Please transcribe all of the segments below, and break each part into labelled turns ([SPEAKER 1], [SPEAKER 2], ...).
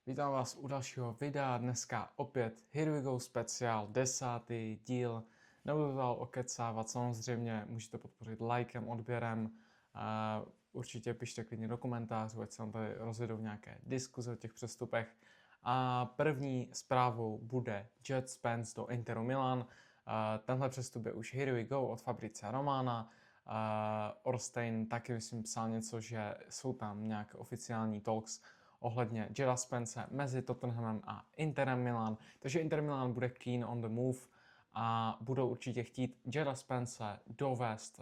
[SPEAKER 1] Vítám vás u dalšího videa, dneska opět Here We Go speciál, 10. díl. Nebudu dál okecávat, samozřejmě můžete podpořit lajkem, odběrem, určitě pište klidně do komentářů, ať se tam tady rozjedou nějaké diskuze o těch přestupech. A první zprávou bude Jed Spence do Interu Milan. Tenhle přestup je už Here We Go od Fabricia Romana. Orstein taky myslím psal něco, že jsou tam nějaké oficiální talks ohledně Jeda Spence mezi Tottenhamem a Interem Milan. Takže Inter Milan bude keen on the move a budou určitě chtít Jeda Spence dovést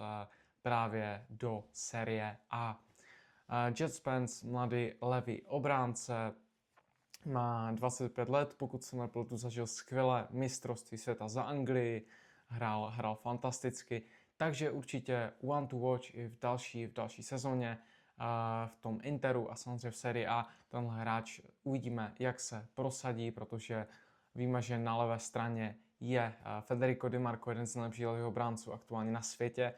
[SPEAKER 1] právě do série A. Jed Spence, mladý levý obránce, má 25 let, pokud se nepletu, zažil skvělé mistrovství světa za Anglii, hrál fantasticky, takže určitě one to watch i v další sezóně v tom Interu a samozřejmě v sérii A. Tenhle hráč uvidíme, jak se prosadí, protože víme, že na levé straně je Federico Di Marco, jeden z nejlepších levých obránců aktuálně na světě,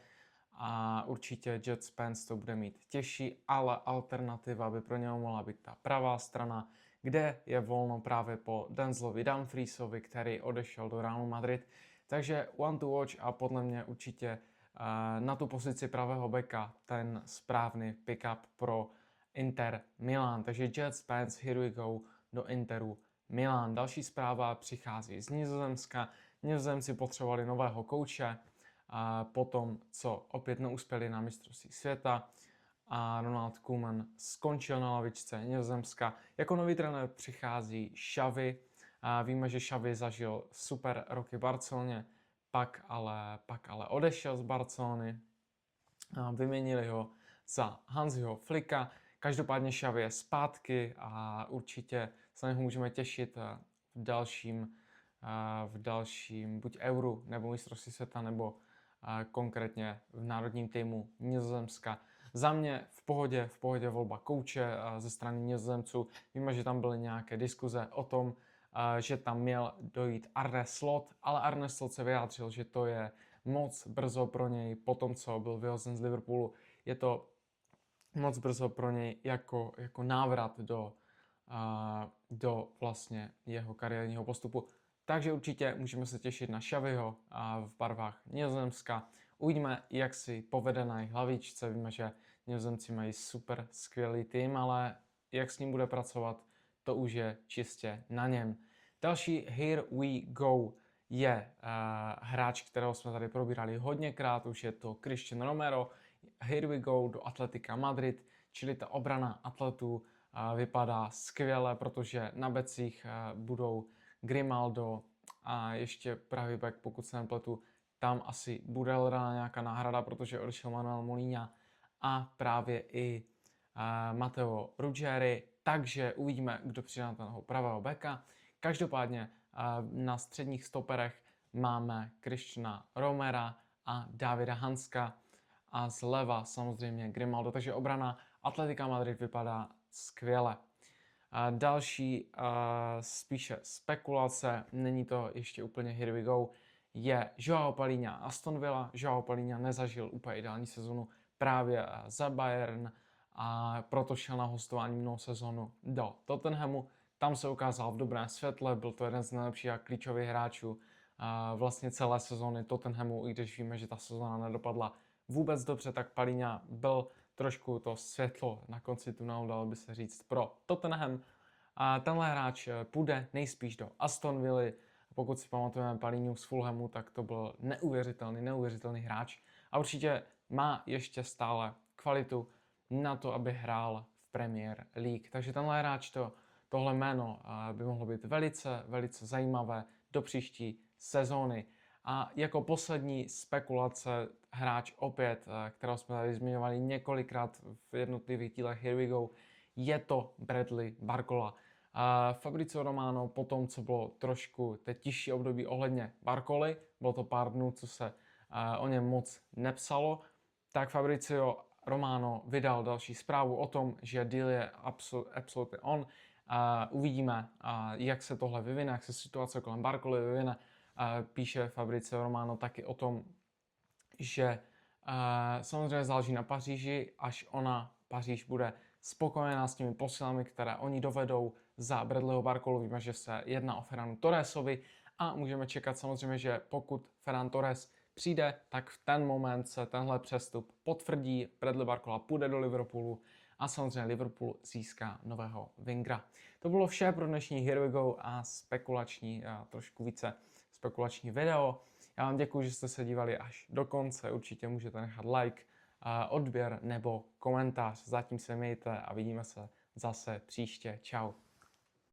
[SPEAKER 1] a určitě Jed Spence to bude mít těžší, ale alternativa by pro něho mohla být ta pravá strana, kde je volno právě po Denzelovi Dumfriesovi, který odešel do Realu Madrid. Takže one to watch a podle mě určitě na tu pozici pravého beka ten správný pick-up pro Inter Milan. Takže Jed Spence, here we go, do Interu Milan. Další zpráva přichází z Nizozemska. Nizozemci potřebovali nového kouče po tom, co opět neuspěli na mistrovství světa a Ronald Koeman skončil na lavičce Nizozemska. Jako nový trenér přichází Xavi. Víme, že Xavi zažil super roky v Barceloně, pak ale odešel z Barcelony. Vyměnili ho za Hansiho Flicka. Každopádně Xavi je zpátky a určitě se na něho můžeme těšit v dalším buď Euru nebo mistrovství světa nebo konkrétně v národním týmu Nizozemska. Za mě v pohodě volba kouče ze strany Nizozemců. Víme, že tam byly nějaké diskuze o tom, že tam měl dojít Arne Slot, ale Arne Slot se vyjádřil, že to je moc brzo pro něj po tom, co byl vyhozen z Liverpoolu. Je to moc brzo pro něj jako návrat do vlastně jeho kariérního postupu. Takže určitě můžeme se těšit na Xaviho v barvách Nizozemska. Uvidíme, jak si povede na jejich hlavičce. Víme, že Nizozemci mají super skvělý tým, ale jak s ním bude pracovat, to už je čistě na něm. Další Here We Go je hráč, kterého jsme tady probírali hodněkrát, už je to Christian Romero. Here We Go do Atletica Madrid, čili ta obrana atletů vypadá skvěle, protože na becích budou Grimaldo a ještě pravý back, pokud se nepletu, tam asi bude hledána nějaká náhrada, protože odešel Manuel Molina a právě i Matteo Ruggeri, takže uvidíme, kdo přidá na toho pravého backa. Každopádně na středních stoperech máme Christiana Romera a Davida Hanska a zleva samozřejmě Grimaldo, takže obrana Atletica Madrid vypadá skvěle. Další spíše spekulace, není to ještě úplně here we go, je Joao Palhinha Aston Villa. Joao Palhinha nezažil úplně ideální sezonu právě za Bayern a proto šel na hostování minulou sezonu do Tottenhamu. Tam se ukázal v dobrém světle, byl to jeden z nejlepších a klíčových hráčů vlastně celé sezóny Tottenhamu, i když víme, že ta sezóna nedopadla vůbec dobře, tak Palhinha byl trošku to světlo na konci tunelu, dalo by se říct, pro Tottenham. A tenhle hráč půjde nejspíš do Aston Villa. Pokud si pamatujeme Palhinhu z Fulhamu, tak to byl neuvěřitelný hráč. A určitě má ještě stále kvalitu na to, aby hrál v Premier League. Takže tenhle hráč, tohle jméno by mohlo být velice zajímavé do příští sezóny. A jako poslední spekulace hráč opět, kterého jsme tady zmiňovali několikrát v jednotlivých dílech Here We Go, je to Bradley Barcola. Fabrizio Romano po tom, co bylo trošku teď těžší období ohledně Barcoly, bylo to pár dnů, co se o něm moc nepsalo, tak Fabrizio Romano vydal další zprávu o tom, že deal je absolutně on. Uvidíme, jak se tohle vyvine, jak se situace kolem Barcoly vyvine. Píše Fabrizio Romano taky o tom, že samozřejmě záleží na Paříži, až Paříž bude spokojená s těmi posilami, které oni dovedou za Bradleyho Barcolu. Víme, že se jedná o Ferranu Torresovi a můžeme čekat samozřejmě, že pokud Ferran Torres přijde, tak v ten moment se tenhle přestup potvrdí, Bradley Barcola půjde do Liverpoolu a samozřejmě Liverpool získá nového wingra. To bylo vše pro dnešní Here We Go a trošku více spekulační video. Já vám děkuji, že jste se dívali až do konce, určitě můžete nechat like, odběr nebo komentář. Zatím se mějte a vidíme se zase příště. Čau.